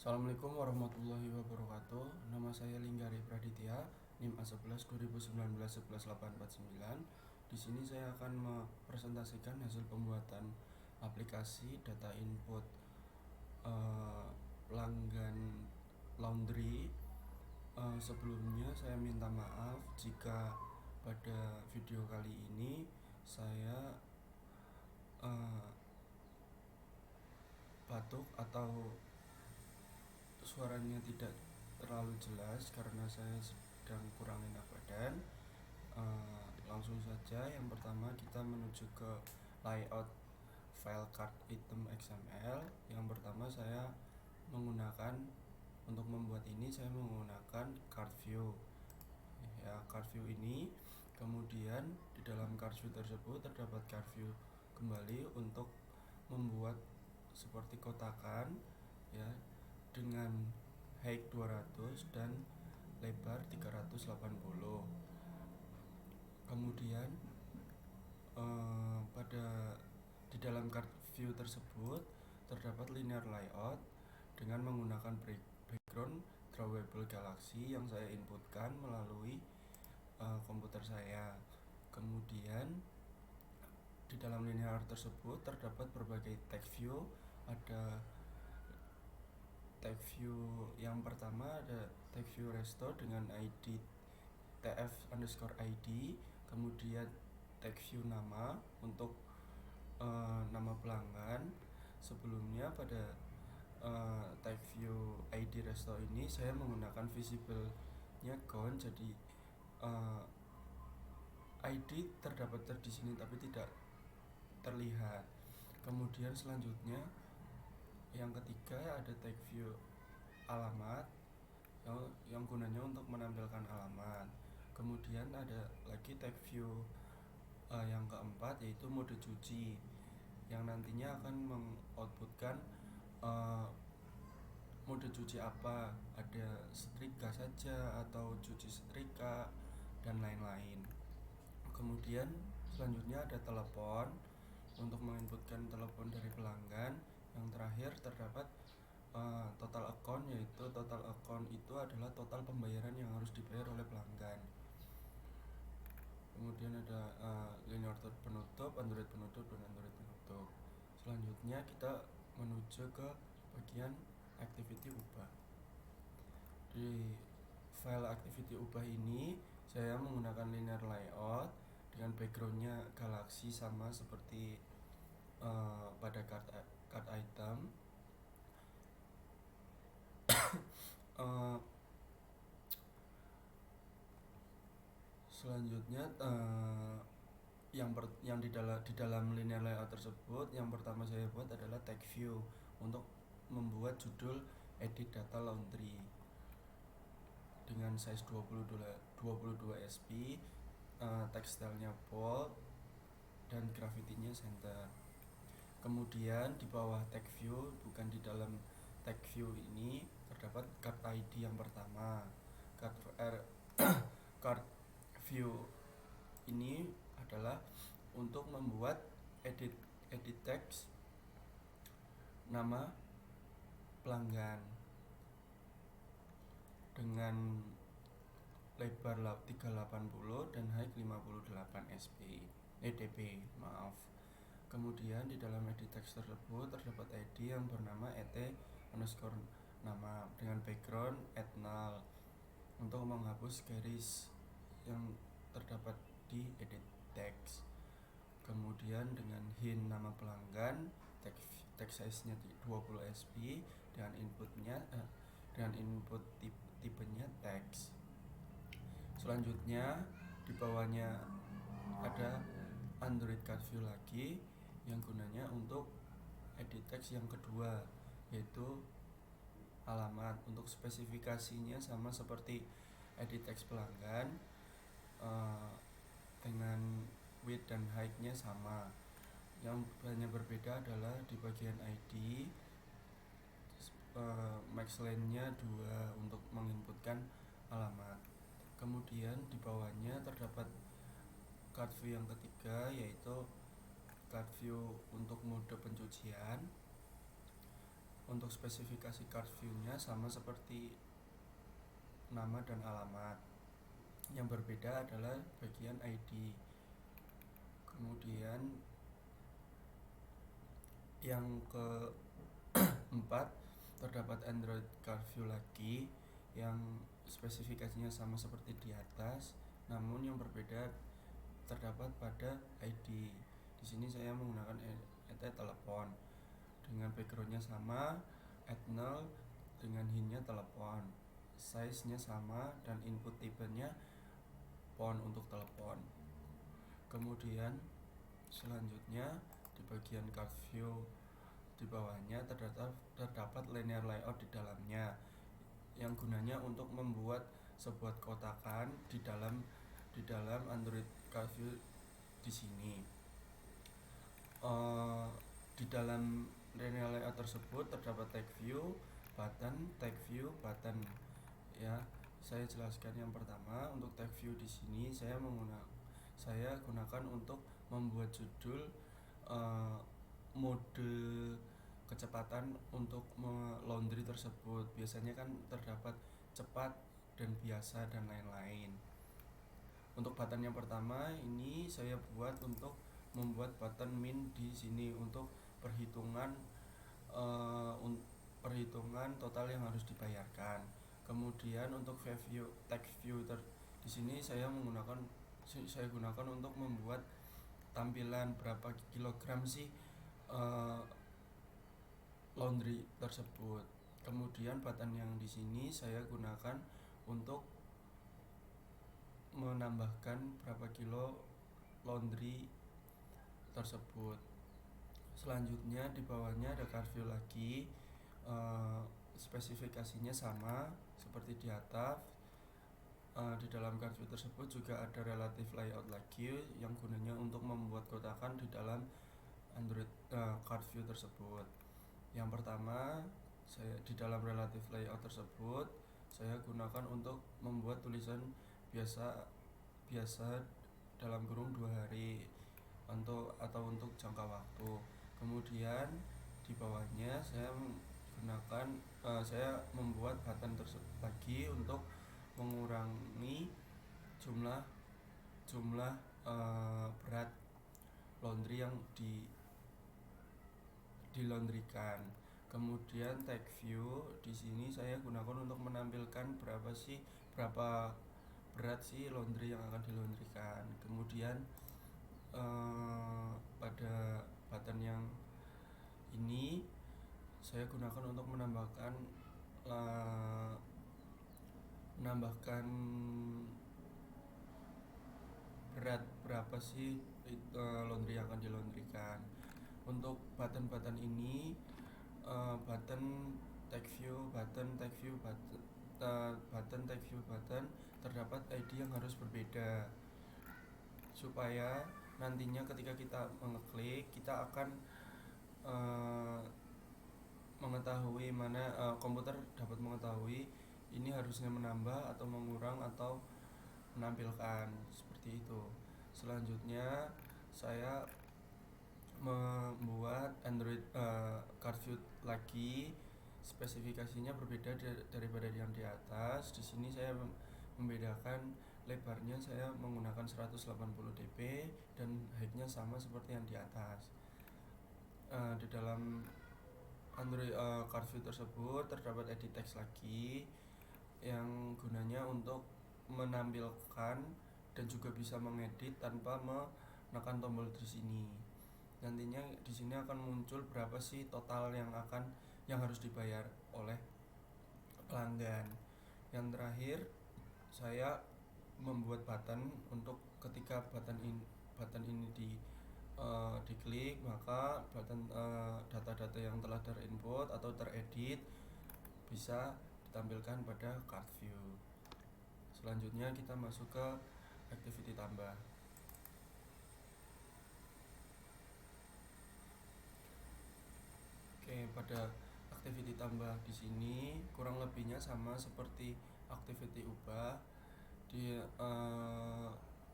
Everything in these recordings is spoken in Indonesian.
Assalamualaikum warahmatullahi wabarakatuh. Nama saya Linggari Praditya, NIM A11 2019 11849. Di sini saya akan mempresentasikan hasil pembuatan aplikasi data input pelanggan laundry. Sebelumnya saya minta maaf jika pada video kali ini saya batuk atau suaranya tidak terlalu jelas karena saya sedang kurang enak badan. Langsung saja, yang pertama kita menuju ke layout file card item XML. Yang pertama saya menggunakan untuk membuat ini saya menggunakan card view. Ya, card view ini, kemudian di dalam card view tersebut terdapat card view kembali untuk membuat seperti kotakan ya, dengan height 200 dan lebar 380. Kemudian di dalam card view tersebut terdapat linear layout dengan menggunakan background drawable galaxy yang saya inputkan melalui komputer saya. Kemudian di dalam linear tersebut terdapat berbagai text view. Ada text view yang pertama, ada text view restore dengan ID tf_id, kemudian text view nama untuk nama pelanggan. Sebelumnya pada text view ID restore ini saya menggunakan visible-nya gone, jadi ID terdapat di sini tapi tidak terlihat. Kemudian selanjutnya yang ketiga ada tag view alamat yang gunanya untuk menampilkan alamat. Kemudian ada lagi tag view yang keempat, yaitu mode cuci yang nantinya akan mengoutputkan mode cuci apa, ada setrika saja atau cuci setrika dan lain-lain. Kemudian selanjutnya ada telepon untuk menginputkan telepon dari pelanggan. Yang terakhir terdapat total account, yaitu total account itu adalah total pembayaran yang harus dibayar oleh pelanggan. Kemudian ada linear penutup, Android penutup, dan Android penutup. Selanjutnya kita menuju ke bagian activity ubah. Di file activity ubah ini saya menggunakan linear layout dengan backgroundnya galaxy sama seperti pada card item. Selanjutnya yang di dalam linear layout tersebut, yang pertama saya buat adalah tag view untuk membuat judul edit data laundry dengan size 22 sp, text stylenya bold dan graffiti-nya center. Kemudian di bawah tag view, bukan di dalam tag view ini, terdapat card ID yang pertama. Card view ini adalah untuk membuat edit text nama pelanggan dengan lebar 380 dan height 58 dp. Kemudian di dalam edit text tersebut terdapat ID yang bernama et_nama dengan background null untuk menghapus garis yang terdapat di edit text. Kemudian dengan hint nama pelanggan, text size-nya 20 sp dengan input tipenya text. Selanjutnya di bawahnya ada Android card view lagi yang gunanya untuk edit text yang kedua, yaitu alamat. Untuk spesifikasinya sama seperti edit text pelanggan, dengan width dan height-nya sama. Yang hanya berbeda adalah di bagian ID, max length-nya 2 untuk menginputkan alamat. Kemudian di bawahnya terdapat card view yang ketiga, yaitu card view untuk mode pencucian. Untuk spesifikasi card view-nya sama seperti nama dan alamat. Yang berbeda adalah bagian ID. Kemudian yang keempat, terdapat Android Card View lagi yang spesifikasinya sama seperti di atas, namun yang berbeda terdapat pada ID. Di sini saya menggunakan telepon dengan backgroundnya sama, @0 dengan hint-nya telepon, size-nya sama dan input tipenya phone untuk telepon. Kemudian selanjutnya di bagian card view di bawahnya terdapat linear layout di dalamnya yang gunanya untuk membuat sebuah kotakan di dalam Android Card View di sini. Di dalam linear layout tersebut terdapat tag view, button. Ya, saya jelaskan yang pertama. Untuk tag view di sini saya gunakan untuk membuat judul, mode kecepatan untuk laundry tersebut. Biasanya kan terdapat cepat dan biasa dan lain-lain. Untuk button yang pertama ini saya buat untuk membuat button min di sini untuk perhitungan total yang harus dibayarkan. Kemudian untuk text view di sini saya gunakan untuk membuat tampilan berapa kilogram sih laundry tersebut. Kemudian button yang di sini saya gunakan untuk menambahkan berapa kilo laundry tersebut. Selanjutnya di bawahnya ada card view lagi, spesifikasinya sama seperti di atas. Di dalam card view tersebut juga ada relative layout lagi yang gunanya untuk membuat kotakan di dalam Android card view tersebut. Yang pertama, di dalam relative layout tersebut saya gunakan untuk membuat tulisan biasa dalam kurung 2 hari atau untuk jangka waktu. Kemudian di bawahnya saya membuat button tersebut lagi untuk mengurangi jumlah berat laundry yang dilaundrykan. Kemudian tag view di sini saya gunakan untuk menampilkan berapa berat sih laundry yang akan dilaundrykan. Kemudian pada button yang ini saya gunakan untuk menambahkan berat berapa sih laundry yang akan dilaundrykan. Untuk button ini button tag view button terdapat ID yang harus berbeda supaya nantinya ketika kita mengeklik kita akan mengetahui komputer dapat mengetahui ini harusnya menambah atau mengurang atau menampilkan seperti itu. Selanjutnya saya membuat Android card view lagi, spesifikasinya berbeda daripada yang di atas. Di sini saya membedakan lebarnya, saya menggunakan 180 dp dan height-nya sama seperti yang di atas. Di dalam Android card view tersebut terdapat edit text lagi yang gunanya untuk menampilkan dan juga bisa mengedit tanpa menekan tombol di sini. Nantinya di sini akan muncul berapa sih total yang harus dibayar oleh pelanggan. Yang terakhir saya membuat button untuk ketika button ini diklik, maka button data-data yang telah terinput atau teredit bisa ditampilkan pada card view. Selanjutnya kita masuk ke activity tambah. Oke, pada activity tambah di sini kurang lebihnya sama seperti activity ubah.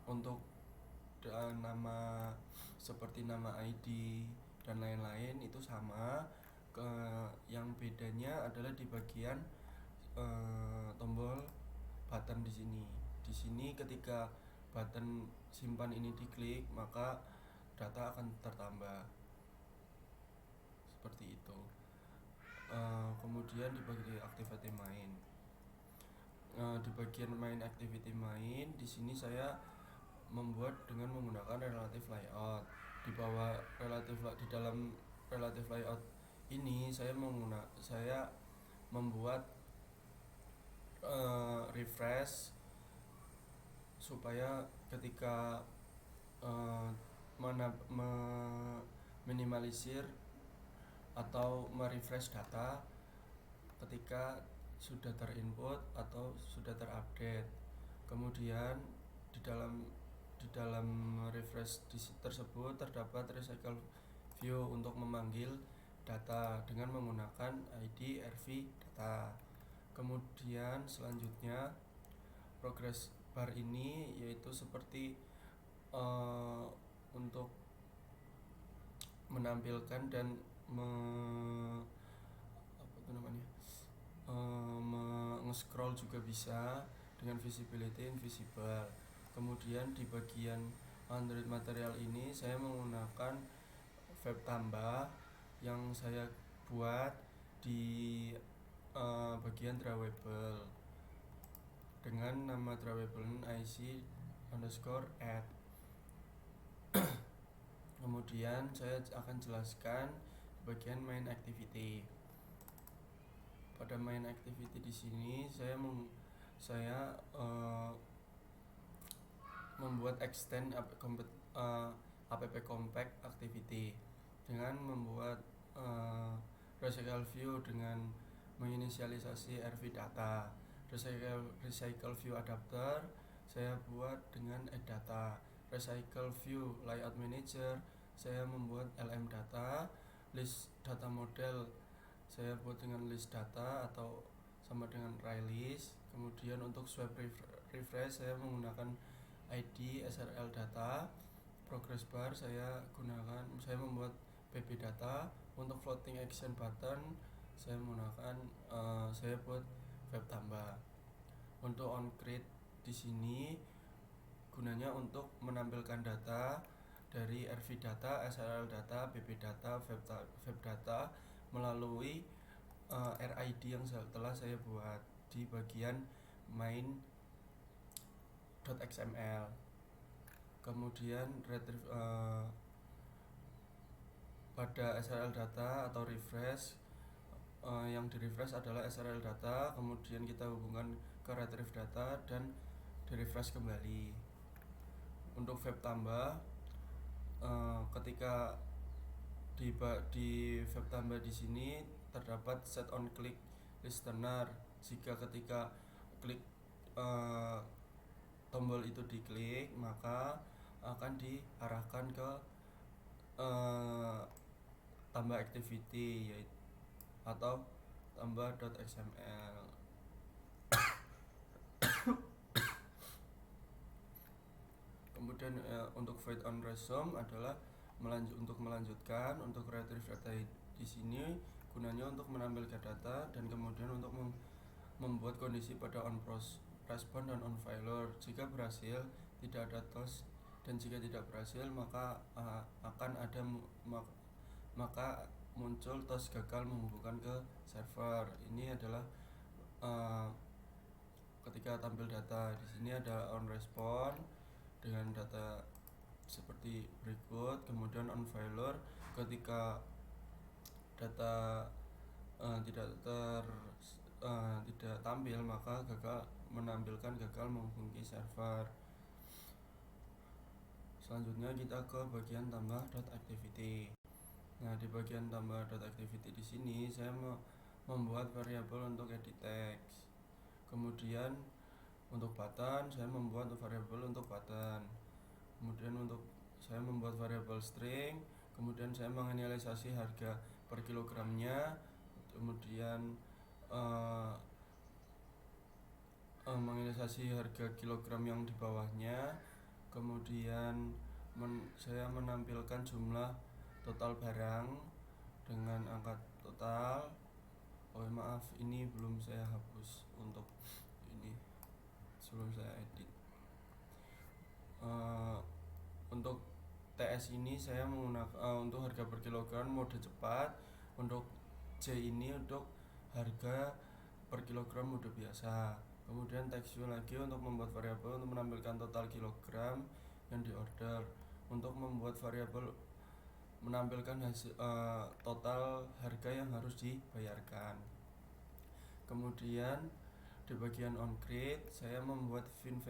Untuk nama seperti nama ID dan lain-lain itu sama, Yang bedanya adalah di bagian tombol button di sini. Di sini ketika button simpan ini diklik, maka data akan tertambah seperti itu. Kemudian di bagian activity main, di bagian main activity main, di sini saya membuat dengan menggunakan relative layout. Di bawah di dalam relative layout ini saya membuat refresh supaya ketika minimalisir atau merefresh data ketika sudah terinput atau sudah terupdate. Kemudian di dalam refresh tersebut terdapat recycle view untuk memanggil data dengan menggunakan ID RV data. Kemudian selanjutnya progress bar ini yaitu seperti untuk menampilkan dan nge-scroll juga bisa dengan visibility invisible. Kemudian di bagian Android material ini saya menggunakan web tambah yang saya buat di bagian drawable dengan nama drawable IC_add. Kemudian saya akan jelaskan bagian main activity. Pada main activity di sini saya membuat extend app compact activity dengan membuat recycle view dengan menginisialisasi RV data. Recycle view adapter saya buat dengan add data. Recycle view layout manager saya membuat LM data. List data model saya buat dengan list data atau sama dengan array list. Kemudian untuk swipe refresh saya menggunakan ID SRL data. Progress bar saya membuat PB data. Untuk floating action button saya menggunakan saya buat web tambah. Untuk on create di sini gunanya untuk menampilkan data dari RV data, SRL data, PB data, web data melalui RID yang telah saya buat di bagian main.xml. Kemudian pada SRL data atau refresh, yang di refresh adalah SRL data, kemudian kita hubungkan ke retrieve data dan di refresh kembali. Untuk web tambah, ketika di web tambah di sini terdapat set on click listener. Jika ketika klik tombol itu diklik, maka akan diarahkan ke tambah activity yaitu atau tambah.xml. Kemudian untuk void on resume adalah untuk melanjutkan. Untuk retrieve data di sini gunanya untuk menampilkan data dan kemudian untuk membuat kondisi pada on respond dan on failure. Jika berhasil tidak ada toast, dan jika tidak berhasil maka maka muncul toast gagal menghubungkan ke server. Ini adalah ketika tampil data. Di sini ada on respond dengan data seperti berikut. Kemudian on failure ketika data tidak tampil maka menampilkan gagal menghubungi server. Selanjutnya kita ke bagian tambah.activity. Nah, di bagian tambah.activity di sini saya membuat variabel untuk edit text. Kemudian untuk button saya membuat variabel untuk button. Kemudian saya membuat variabel string. Kemudian saya menginisialisasi harga per kilogramnya. Kemudian menginisialisasi harga kilogram yang di bawahnya. Kemudian saya menampilkan jumlah total barang dengan angka total. Oh maaf, ini belum saya hapus untuk ini sebelum saya edit. Untuk TS ini saya menggunakan untuk harga per kilogram mode cepat. Untuk J ini untuk harga per kilogram mode biasa. Kemudian text view lagi untuk membuat variabel untuk menampilkan total kilogram yang diorder. Untuk membuat variabel menampilkan hasil total harga yang harus dibayarkan. Kemudian di bagian on create saya membuat fin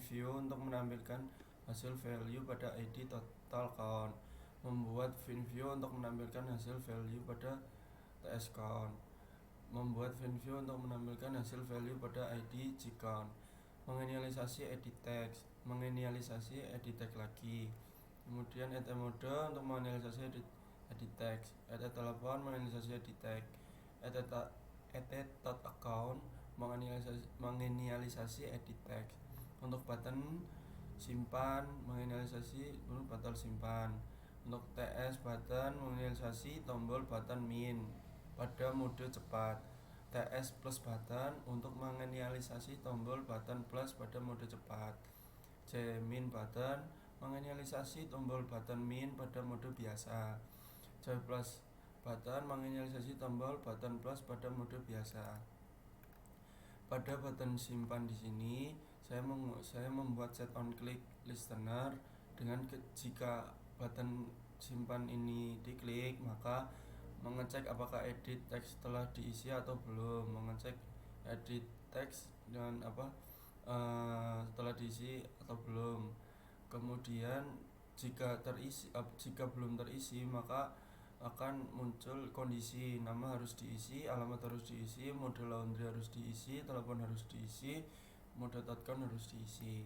view untuk menampilkan hasil value pada ID total count, membuat fin view untuk menampilkan hasil value pada TS count, membuat fin view untuk menampilkan hasil value pada ID G count, menginisialisasi edit text, menginisialisasi edit text lagi. Kemudian add mode untuk menginisialisasi edit text, add telepon menginisialisasi edit text, add account menginisialisasi edit text. Untuk button simpan menginisialisasi button simpan. Untuk TS button menginisialisasi tombol button min pada mode cepat. TS plus button untuk menginisialisasi tombol button plus pada mode cepat. J min button menginisialisasi tombol button min pada mode biasa. J plus button menginisialisasi tombol button plus pada mode biasa. Pada button simpan di sini saya membuat set on click listener dengan jika button simpan ini diklik maka mengecek apakah edit text telah diisi atau belum, mengecek edit text dan telah diisi atau belum. Kemudian jika belum terisi maka akan muncul kondisi nama harus diisi, alamat harus diisi, mode laundry harus diisi, telepon harus diisi, mode touchcount harus diisi.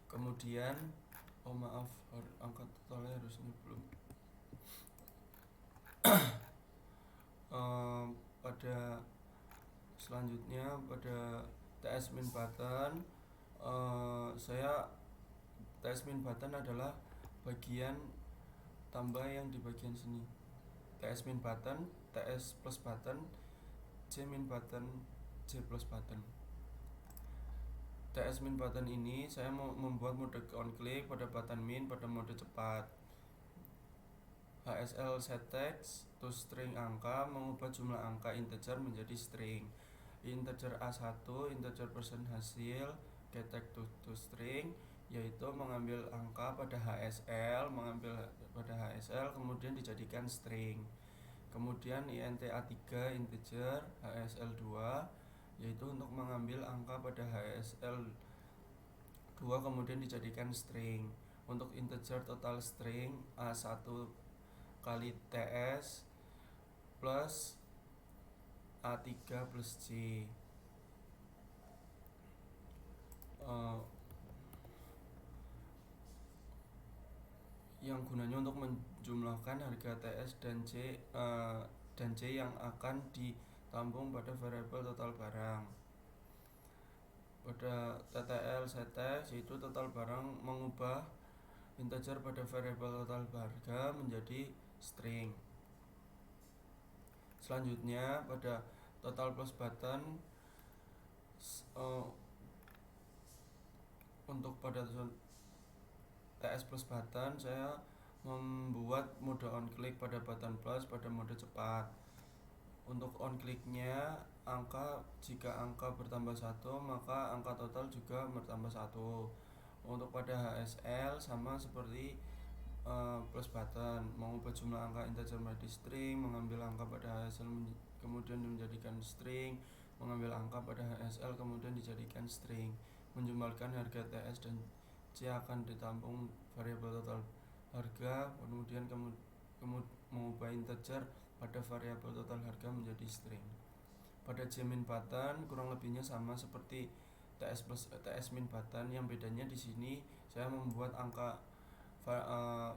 Kemudian angka totalnya harus ini belum. Pada selanjutnya pada TS min button TS min button adalah bagian tambah yang di bagian sini. TS min button, TS plus button, J min button, J plus button. TS min button ini saya mau membuat mode on click pada button min pada mode cepat. HSL set text to string angka mengubah jumlah angka integer menjadi string. Integer A1 integer persen hasil get text to string, yaitu mengambil angka pada HSL, kemudian dijadikan string. Kemudian int A3 integer HSL2, yaitu untuk mengambil angka pada HSL2 kemudian dijadikan string. Untuk integer total string A1 kali TS plus A3 plus J. Yang gunanya untuk menjumlahkan harga TS dan J yang akan ditampung pada variabel total barang. Pada TTL set text yaitu total barang mengubah integer pada variabel total harga menjadi string. Selanjutnya pada total plus button untuk pada TS plus button saya membuat mode on click pada button plus pada mode cepat. Untuk on clicknya jika angka bertambah 1 maka angka total juga bertambah 1. Untuk pada HSL sama seperti plus button, mengubah jumlah angka integer menjadi string, mengambil angka pada HSL kemudian menjadikan string, mengambil angka pada HSL kemudian dijadikan string. Menjumlahkan harga TS dan J akan ditampung variabel total harga, kemudian mengubah integer pada variabel total harga menjadi string. Pada J min button kurang lebihnya sama seperti TS min button, yang bedanya di sini saya membuat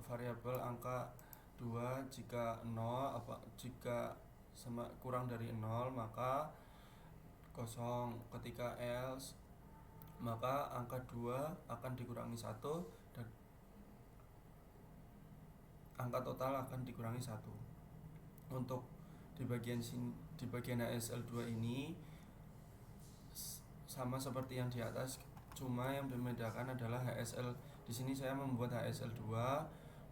variabel angka 2 jika kurang dari 0 maka kosong, ketika else maka angka 2 akan dikurangi 1 dan angka total akan dikurangi 1. Untuk di bagian HSL2 ini sama seperti yang di atas, cuma yang membedakan adalah HSL. Di sini saya membuat HSL2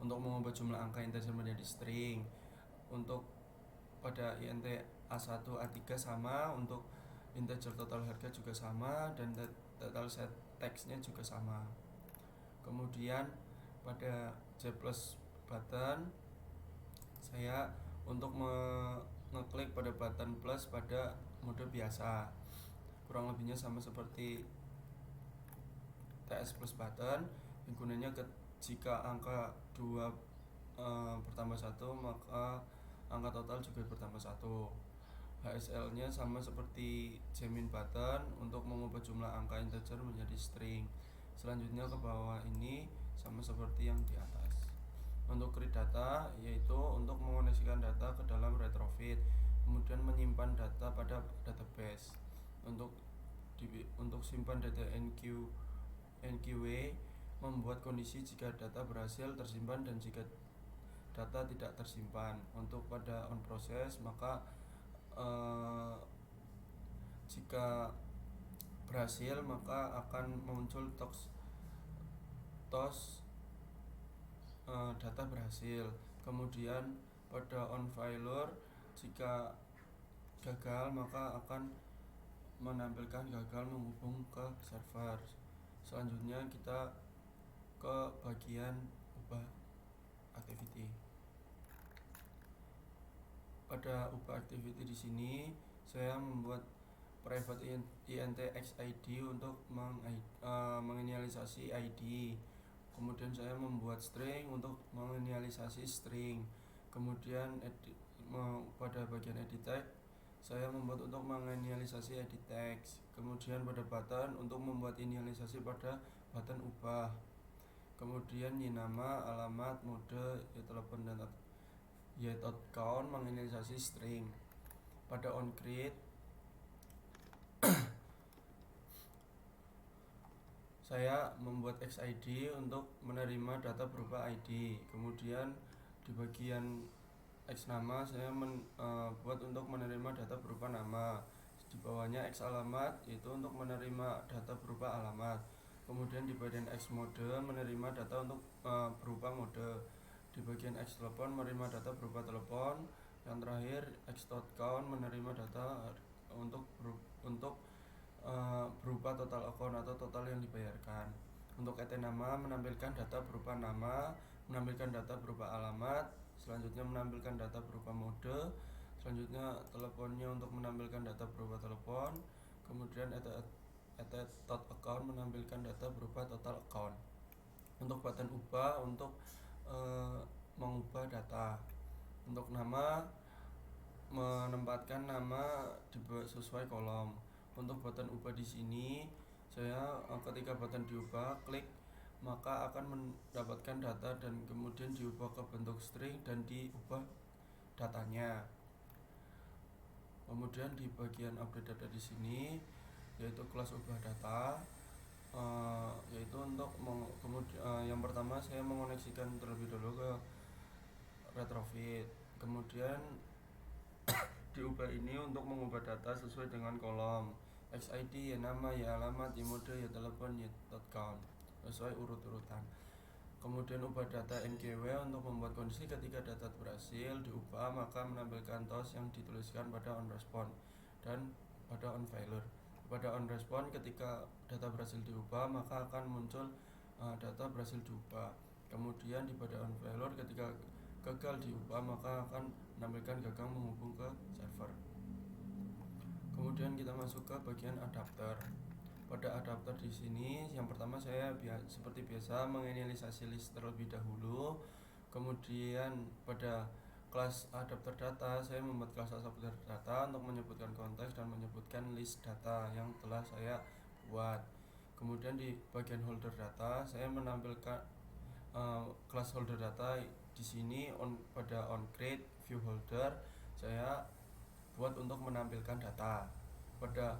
untuk mengubah jumlah angka integer menjadi string. Untuk pada int A1 A3 sama, untuk integer total harga juga sama, dan total set text-nya juga sama. Kemudian pada J plus button, saya untuk mengeklik pada button plus pada mode biasa, kurang lebihnya sama seperti TS plus button. Gunanya jika angka 2 bertambah 1, maka angka total juga bertambah 1. HSL nya sama seperti Jmin button untuk mengubah jumlah angka integer menjadi string. Selanjutnya ke bawah ini sama seperti yang di atas. Untuk read data, yaitu untuk mengoneksikan data ke dalam retrofit, kemudian menyimpan data pada database. Untuk simpan data NQW, membuat kondisi jika data berhasil tersimpan dan jika data tidak tersimpan. Untuk pada on process, maka jika berhasil maka akan muncul tos data berhasil. Kemudian pada on failure, jika gagal maka akan menampilkan gagal menghubung ke server. Selanjutnya kita ke bagian ubah activity. Pada ubah activity di sini saya membuat private int xid untuk menginisialisasi id. Kemudian saya membuat string untuk menginisialisasi string. Kemudian pada bagian edit text, saya membuat untuk menginisialisasi edit text. Kemudian pada button untuk membuat inisialisasi pada button ubah. Kemudian nama, alamat, mode, telepon dan count menginisialisasi string. Pada on create, saya membuat xid untuk menerima data berupa id. Kemudian di bagian x nama saya buat untuk menerima data berupa nama. Di bawahnya x alamat, yaitu untuk menerima data berupa alamat. Kemudian di bagian x mode menerima data untuk berupa mode. Di bagian x telepon menerima data berupa telepon. Yang terakhir x count menerima data untuk berupa total account atau total yang dibayarkan. Untuk et nama menampilkan data berupa nama, menampilkan data berupa alamat, selanjutnya menampilkan data berupa mode, selanjutnya teleponnya untuk menampilkan data berupa telepon, kemudian tot account menampilkan data berupa total account. Untuk button ubah untuk mengubah data. Untuk nama, menempatkan nama sesuai kolom. Untuk button ubah di sini, saya ketika button diubah, klik maka akan mendapatkan data dan kemudian diubah ke bentuk string dan diubah datanya. Kemudian di bagian update data di sini, yaitu kelas ubah data, yaitu untuk yang pertama saya mengoneksikan terlebih dahulu ke retrofit. Kemudian diubah ini untuk mengubah data sesuai dengan kolom. xid ya nama, ya alamat, ya mode, ya telepon, ya count, sesuai urut-urutan. Kemudian ubah data NQW untuk membuat kondisi ketika data berhasil diubah maka menampilkan tos yang dituliskan pada on response dan pada on failure. Pada on response, ketika data berhasil diubah maka akan muncul data berhasil diubah. Kemudian di pada on failure, ketika gagal diubah maka akan menampilkan gagal menghubung ke server. Kemudian kita masuk ke bagian adapter. Pada adapter di sini, yang pertama saya seperti biasa menginisialisasi list terlebih dahulu. Kemudian pada kelas adapter data, saya membuat kelas adapter data untuk menyebutkan konteks dan menyebutkan list data yang telah saya buat. Kemudian di bagian holder data, saya menampilkan kelas holder data di sini pada on create view holder saya buat untuk menampilkan data. Pada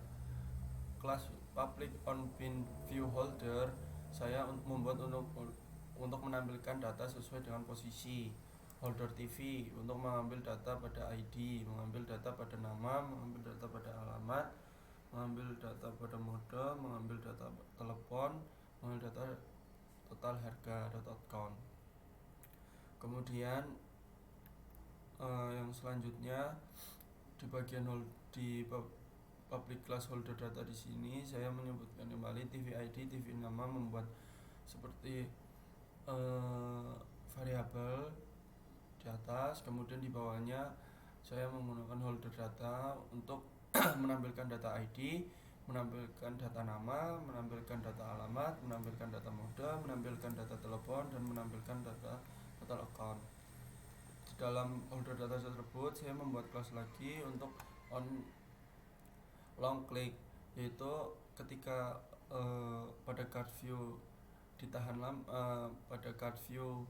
kelas public on bin view holder saya membuat untuk menampilkan data sesuai dengan posisi. holder TV untuk mengambil data pada ID, mengambil data pada nama, mengambil data pada alamat, mengambil data pada mode, mengambil data telepon, mengambil data total harga data account. Kemudian yang selanjutnya di bagian di public class holder data di sini saya menyebutkan kembali TV ID, TV nama membuat seperti variabel di atas, kemudian di bawahnya saya menggunakan holder data untuk menampilkan data ID, menampilkan data nama, menampilkan data alamat, menampilkan data mode, menampilkan data telepon, dan menampilkan data total account. Di dalam holder data tersebut saya membuat kelas lagi untuk on long click, yaitu ketika pada card view ditahan pada card view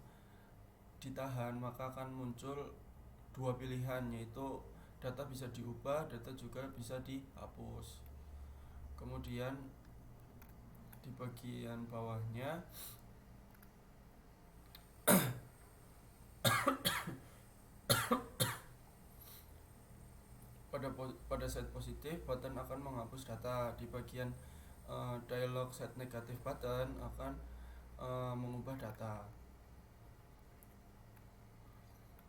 ditahan, maka akan muncul dua pilihan, yaitu data bisa diubah, data juga bisa dihapus. Kemudian di bagian bawahnya pada set positif button akan menghapus data. Di bagian dialog set negatif button akan mengubah data.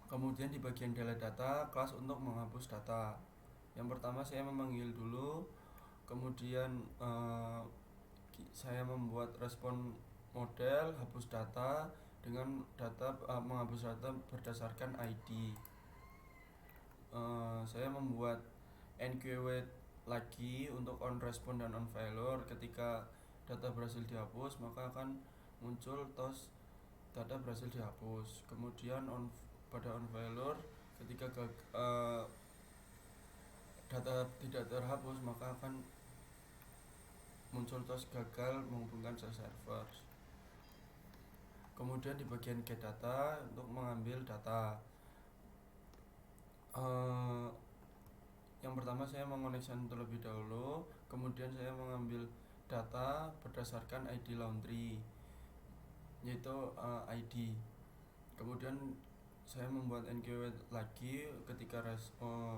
Kemudian di bagian delete data, kelas untuk menghapus data. Yang pertama saya memanggil dulu, kemudian saya membuat respon model hapus data dengan data menghapus data berdasarkan ID. Saya membuat enqueue lagi untuk on respon dan on failure. Ketika data berhasil dihapus, maka akan muncul tos data berhasil dihapus. Kemudian pada on failure, ketika data tidak terhapus, maka akan muncul tos gagal menghubungkan server. Kemudian di bagian get data untuk mengambil data, yang pertama saya mengoneksikan terlebih dahulu, kemudian saya mengambil data berdasarkan ID laundry, yaitu ID. Kemudian saya membuat enqueue lagi, ketika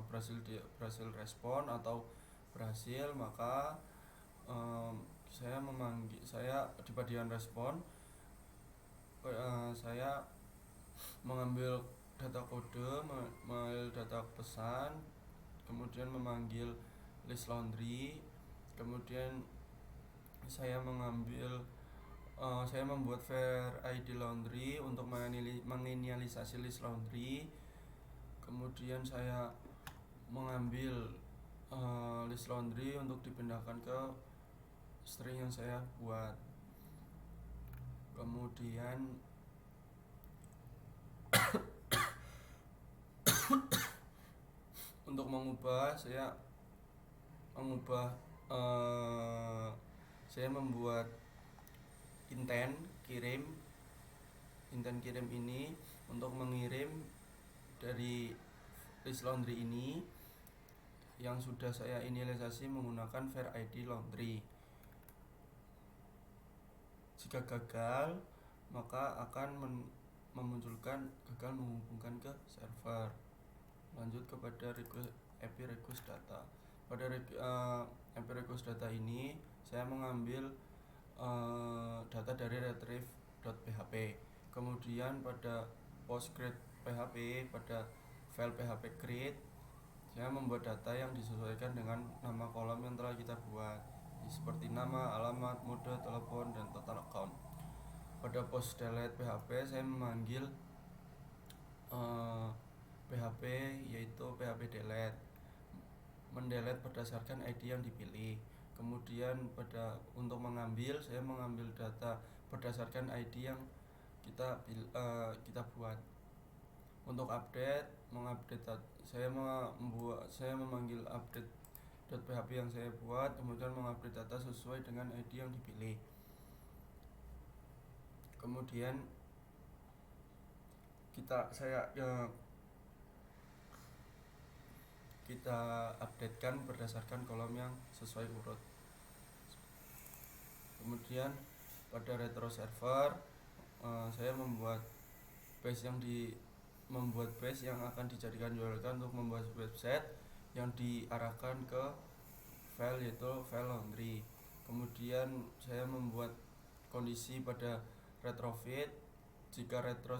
berhasil respon atau berhasil, maka saya di bagian respon saya mengambil data kode, mengambil data pesan, kemudian memanggil list laundry, kemudian saya membuat var ID laundry untuk menginisialisasi list laundry. Kemudian saya mengambil list laundry untuk dipindahkan ke string yang saya buat. Kemudian untuk mengubah, saya membuat intent kirim ini untuk mengirim dari list laundry ini yang sudah saya inisialisasi menggunakan var ID laundry. Jika gagal, maka akan memunculkan gagal menghubungkan ke server. Lanjut kepada API request data. Pada API request data ini saya mengambil data dari retrieve.php. Kemudian pada PostGreet.php, pada file php create, saya membuat data yang disesuaikan dengan nama kolom yang telah kita buat, seperti nama, alamat, mode, telepon, dan total account. Pada PostDelete.php saya memanggil PHP, yaitu PHP delete, mendelete berdasarkan ID yang dipilih. Kemudian untuk mengambil, saya mengambil data berdasarkan ID yang kita buat. Untuk update, saya memanggil update.php yang saya buat, kemudian mengupdate data sesuai dengan ID yang dipilih. Kemudian kita updatekan berdasarkan kolom yang sesuai urut. Kemudian pada retro server, saya membuat base yang membuat base yang akan dijadikan URL untuk membuat website yang diarahkan ke file, yaitu file laundry. Kemudian saya membuat kondisi pada retrofit. Jika retro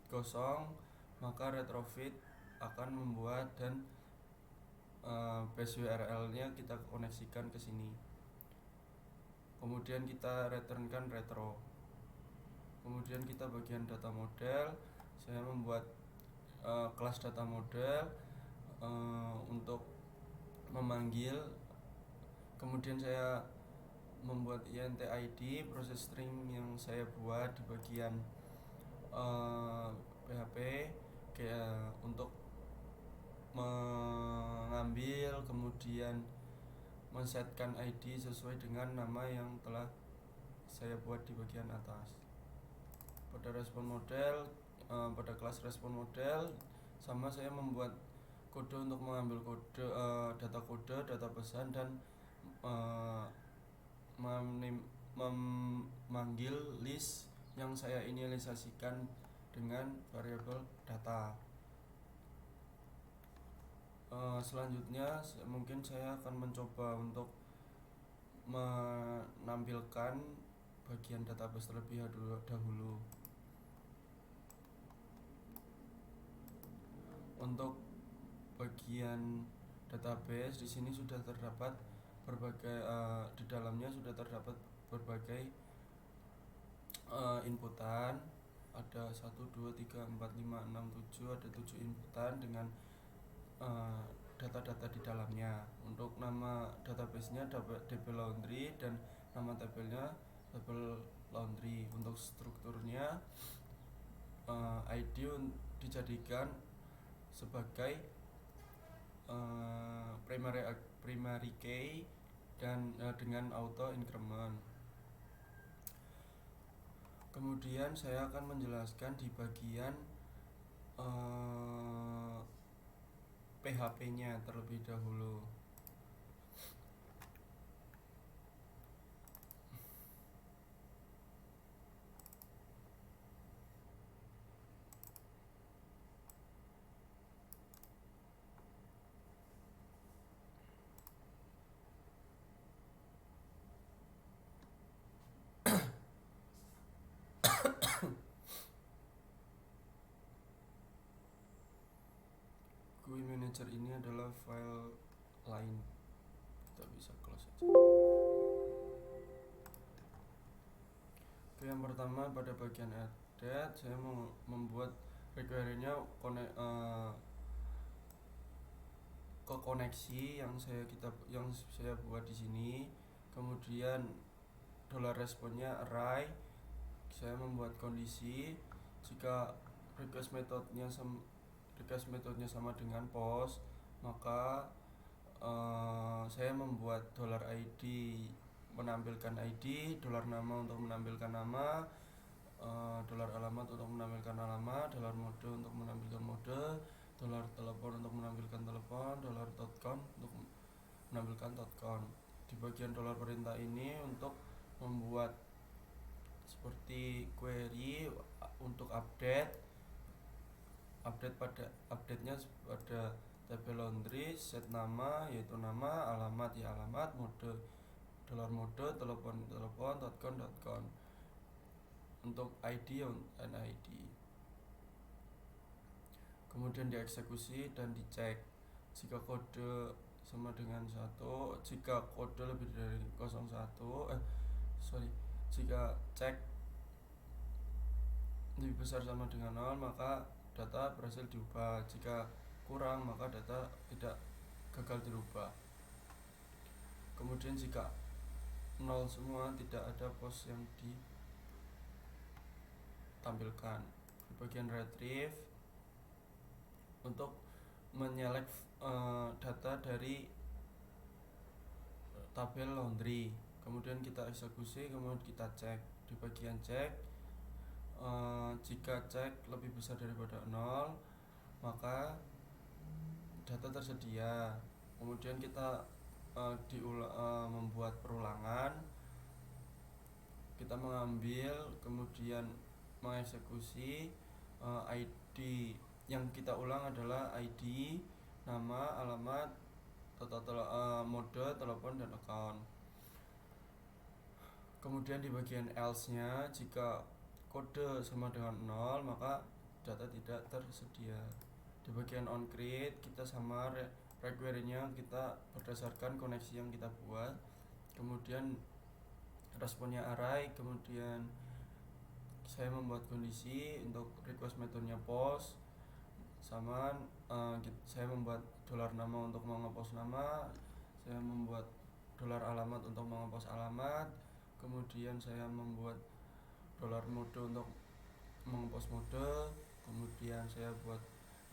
kosong, maka retrofit akan membuat dan base URL-nya kita koneksikan ke sini. Kemudian kita returnkan retro. Kemudian kita bagian data model, saya membuat kelas data model untuk memanggil. Kemudian saya membuat int-id proses string yang saya buat di bagian PHP untuk mengambil, kemudian men-setkan ID sesuai dengan nama yang telah saya buat di bagian atas. Pada respon model, pada kelas respon model sama, saya membuat kode untuk mengambil kode data pesan dan memanggil list yang saya inisialisasikan dengan variabel data. Selanjutnya mungkin saya akan mencoba untuk menampilkan bagian database terlebih dahulu. Untuk bagian database di sini sudah terdapat berbagai di dalamnya sudah terdapat berbagai inputan. Ada 1, 2, 3, 4, 5, 6, 7, ada 7 inputan dengan data-data di dalamnya. Untuk nama database-nya DB Laundry dan nama tabelnya tabel laundry. Untuk strukturnya ID dijadikan sebagai primary key dan dengan auto increment. Kemudian saya akan menjelaskan di bagian PHP-nya terlebih dahulu. GUI manager ini adalah file lain, kita bisa close aja. Oke, yang pertama pada bagian added, saya mau membuat require-nya ke koneksi yang saya buat di sini. Kemudian $response-nya array, saya membuat kondisi jika request metodenya sama dengan post, maka saya membuat $id menampilkan ID, $nama untuk menampilkan nama, $alamat untuk menampilkan alamat, $mode untuk menampilkan mode, $telepon untuk menampilkan telepon, $count untuk menampilkan count. Di bagian $perintah ini untuk membuat seperti query untuk update-nya pada tabel laundry, set nama yaitu nama, alamat ya alamat, mode $mode, telepon, count. Untuk ID NID. Kemudian dieksekusi dan dicek. Jika kode sama dengan 1, jika kode lebih dari 01, jika cek lebih besar sama dengan 0, maka data berhasil diubah. Jika kurang, maka data tidak gagal dirubah. Kemudian jika 0 semua, tidak ada post yang ditampilkan. Di bagian retrieve untuk menyelect data dari tabel laundry. Kemudian kita eksekusi, kemudian kita cek. Di bagian cek, jika cek lebih besar daripada 0, maka data tersedia. Kemudian kita membuat perulangan, kita mengambil kemudian mengeksekusi ID yang kita ulang adalah ID, nama, alamat, mode, telepon, dan account. Kemudian di bagian else-nya, jika kode sama dengan 0 maka data tidak tersedia. Di bagian onCreate kita sama require-nya kita berdasarkan koneksi yang kita buat. Kemudian responnya array. Kemudian saya membuat kondisi untuk request metodenya post sama saya membuat $nama untuk mengepost nama, saya membuat $alamat untuk mengepost alamat, kemudian saya membuat $mode untuk mengepost mode, kemudian saya buat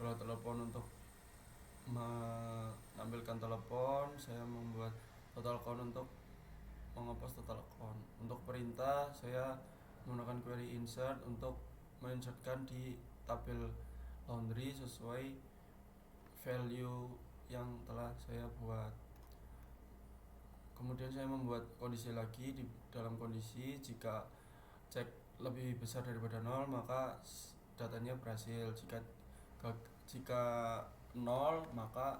$telepon untuk menampilkan telepon, saya membuat total count untuk mengepost total count. Untuk perintah saya menggunakan query insert untuk menginsertkan di tabel laundry sesuai value yang telah saya buat. Kemudian saya membuat kondisi lagi. Di dalam kondisi jika cek lebih besar daripada 0 maka datanya berhasil. Jika 0 maka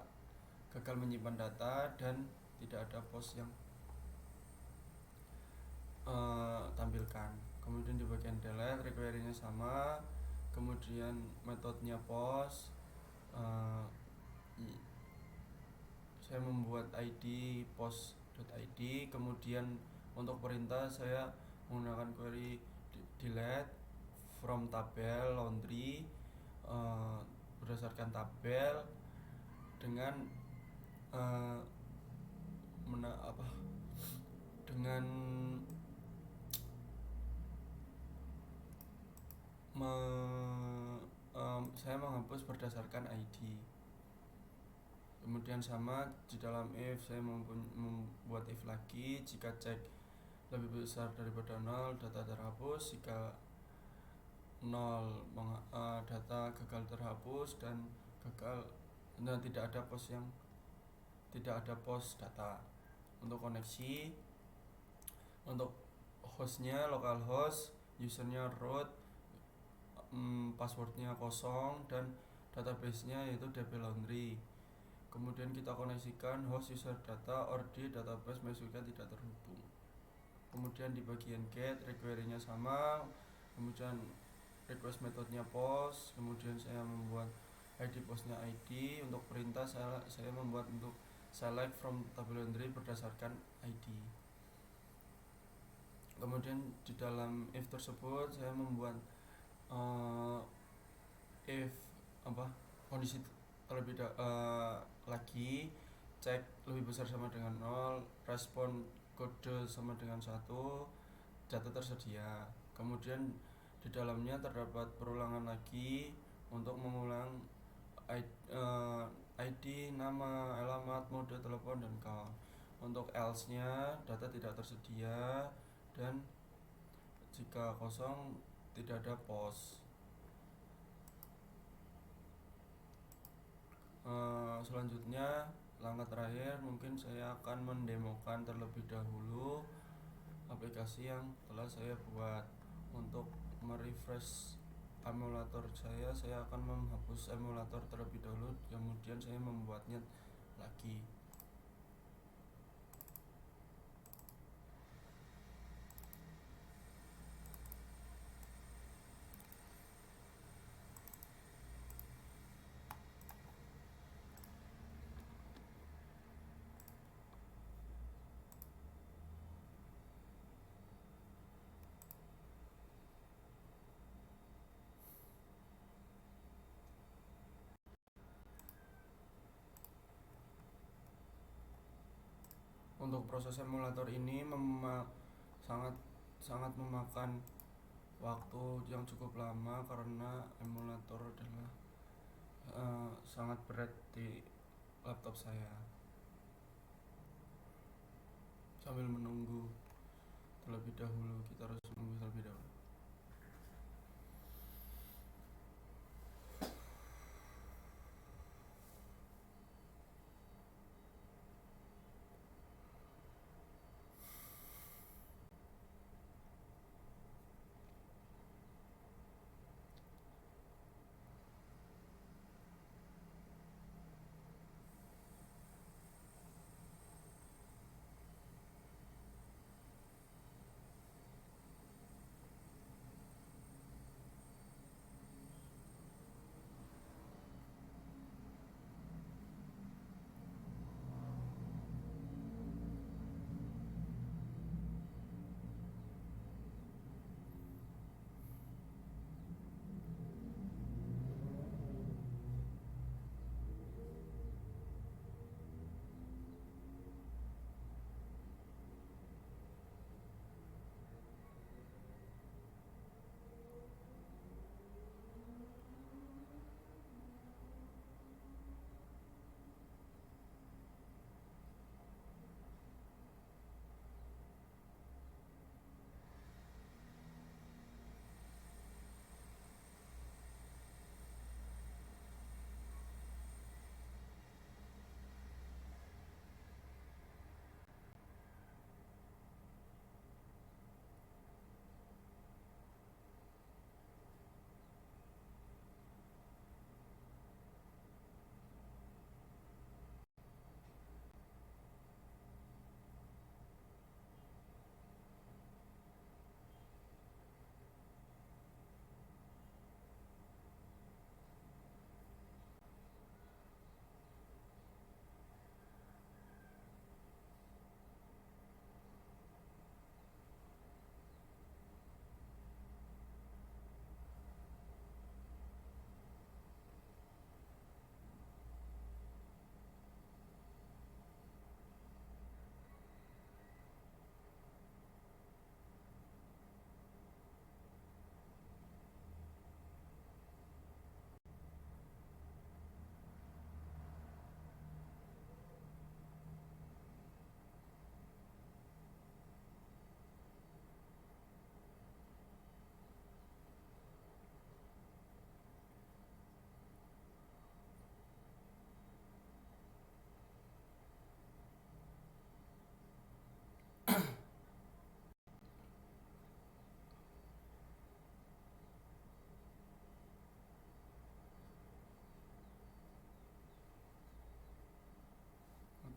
gagal menyimpan data dan tidak ada post yang tampilkan. Kemudian di bagian delete require-nya sama, kemudian metodenya post, saya membuat id post.id. Kemudian untuk perintah saya menggunakan query delete from tabel laundry, berdasarkan tabel dengan saya menghapus berdasarkan ID. Kemudian sama di dalam if saya membuat if lagi. Jika cek lebih besar daripada 0 data terhapus, jika 0 data gagal terhapus dan tidak ada post data. Untuk koneksi, untuk hostnya localhost, usernya root, passwordnya kosong, dan database-nya yaitu DB Laundry. Kemudian kita koneksikan host user data or di database MySQL tidak terhubung. Kemudian di bagian get require-nya sama, kemudian request metodenya post, kemudian saya membuat ID postnya ID. Untuk perintah saya membuat untuk select from table laundry berdasarkan ID. Kemudian di dalam if tersebut saya membuat if kondisi terlebih lagi, cek lebih besar sama dengan 0, respon kode sama dengan 1, data tersedia. Kemudian di dalamnya terdapat perulangan lagi untuk mengulang ID, nama, alamat, mode telepon, dan count. Untuk else-nya data tidak tersedia dan jika kosong tidak ada post. Selanjutnya langkah terakhir mungkin saya akan mendemokan terlebih dahulu aplikasi yang telah saya buat. Untuk merefresh emulator saya akan menghapus emulator terlebih dahulu, kemudian saya membuatnya lagi. Untuk proses emulator ini sangat memakan waktu yang cukup lama karena emulator adalah sangat berat di laptop saya. Sambil menunggu terlebih dahulu, kita harus menunggu terlebih dahulu.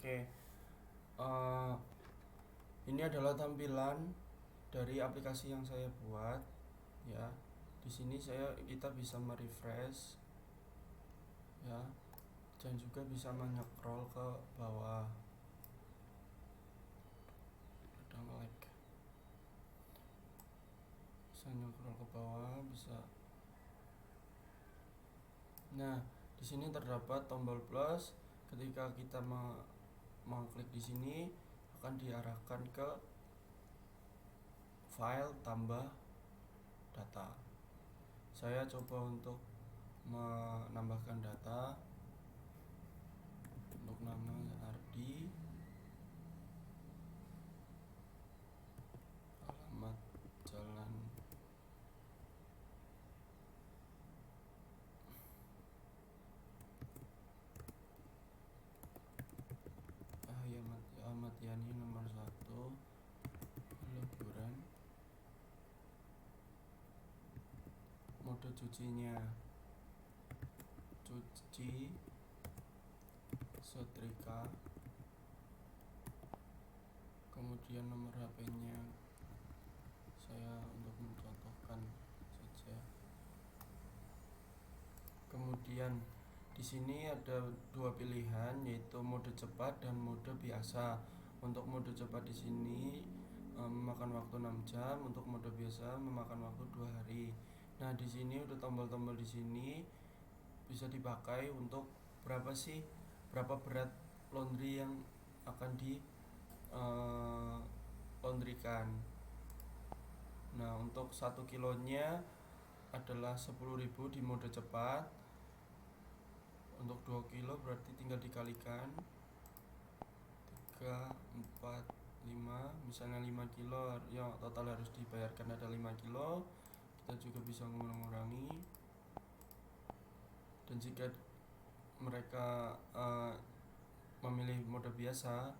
Oke, eh, ini adalah tampilan dari aplikasi yang saya buat, ya. Di sini kita bisa merefresh, ya, dan juga bisa menycroll ke bawah. Ada nge-lag. Bisa nycroll ke bawah, bisa. Nah, di sini terdapat tombol plus. Ketika kita mengklik di sini, akan diarahkan ke file tambah data. Saya coba untuk menambahkan data untuk nama Ardi, alamat jalan Ahmad Yani nomor 1 Leburan. Mode cucinya cuci setrika. Kemudian nomor HP-nya saya untuk mencontohkan saja. Kemudian di sini ada dua pilihan, yaitu mode cepat dan mode biasa. Untuk mode cepat di sini memakan waktu 6 jam, untuk mode biasa memakan waktu 2 hari. Nah, di sini udah tombol-tombol di sini bisa dipakai untuk berapa berat laundry yang akan di laundrykan. Nah, untuk 1 kilonya adalah 10.000 di mode cepat. Untuk 2 kilo berarti tinggal dikalikan 3, 4, 5. Misalnya 5 kilo ya total harus dibayarkan ada 5 kilo. Kita juga bisa mengurangi. Dan jika mereka memilih mode biasa,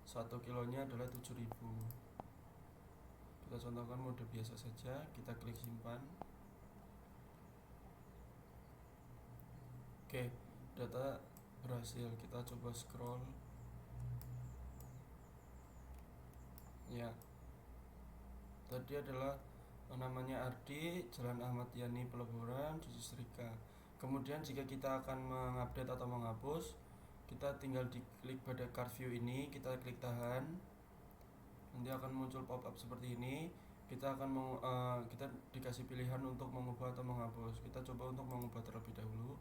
1 kilonya adalah 7.000. Kita contohkan mode biasa saja, kita klik simpan. Oke, data berhasil. Kita coba scroll. Ya, tadi adalah namanya Ardi, Jalan Ahmad Yani Peleburan, cuci setrika. Kemudian jika kita akan mengupdate atau menghapus, kita tinggal diklik pada card view ini, kita klik tahan. Nanti akan muncul pop-up seperti ini. Kita dikasih pilihan untuk mengubah atau menghapus. Kita coba untuk mengubah terlebih dahulu.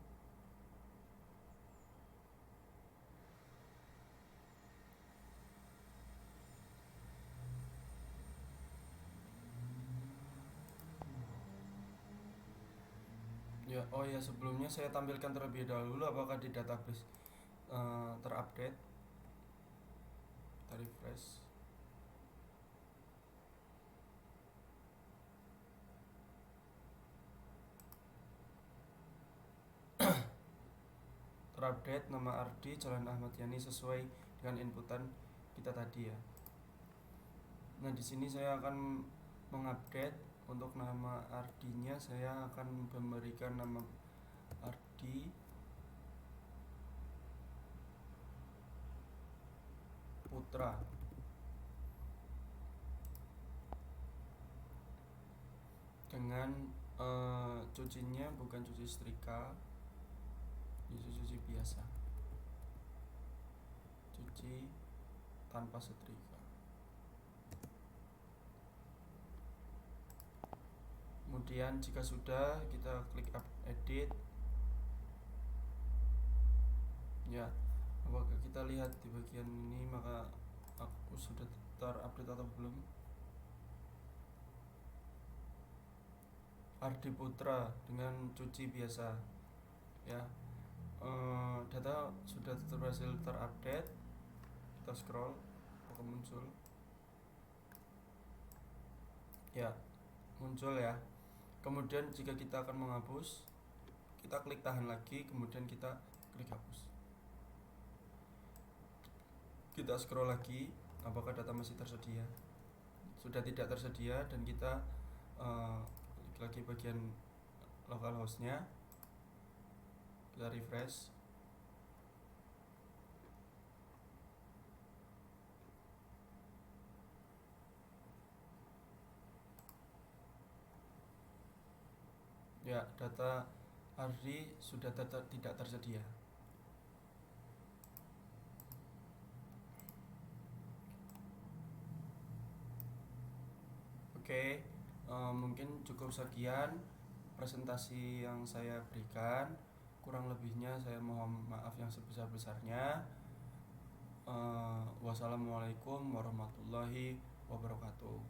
Ya, sebelumnya saya tampilkan terlebih dahulu apakah di database terupdate. Kita refresh. Terupdate nama Ardi, Jalan Ahmad Yani sesuai dengan inputan kita tadi ya. Nah, di sini saya akan mengupdate untuk nama Ardinya. Saya akan memberikan nama Ardi Putra. Dengan cucinya bukan cuci setrika, cuci biasa, cuci tanpa setrika. Kemudian jika sudah, kita klik edit. Ya, apakah kita lihat di bagian ini maka aku sudah terupdate atau belum? Ardi Putra dengan cuci biasa, ya. Data sudah berhasil terupdate. Kita scroll, apakah muncul? Ya, muncul ya. Kemudian jika kita akan menghapus, kita klik tahan lagi, kemudian kita klik hapus. Kita scroll lagi, apakah data masih tersedia? Sudah tidak tersedia, dan kita klik lagi bagian localhost-nya. Kita refresh. Ya, data Ardi sudah tidak tersedia. Oke, mungkin cukup sekian presentasi yang saya berikan. Kurang lebihnya saya mohon maaf yang sebesar-besarnya. Wassalamualaikum warahmatullahi wabarakatuh.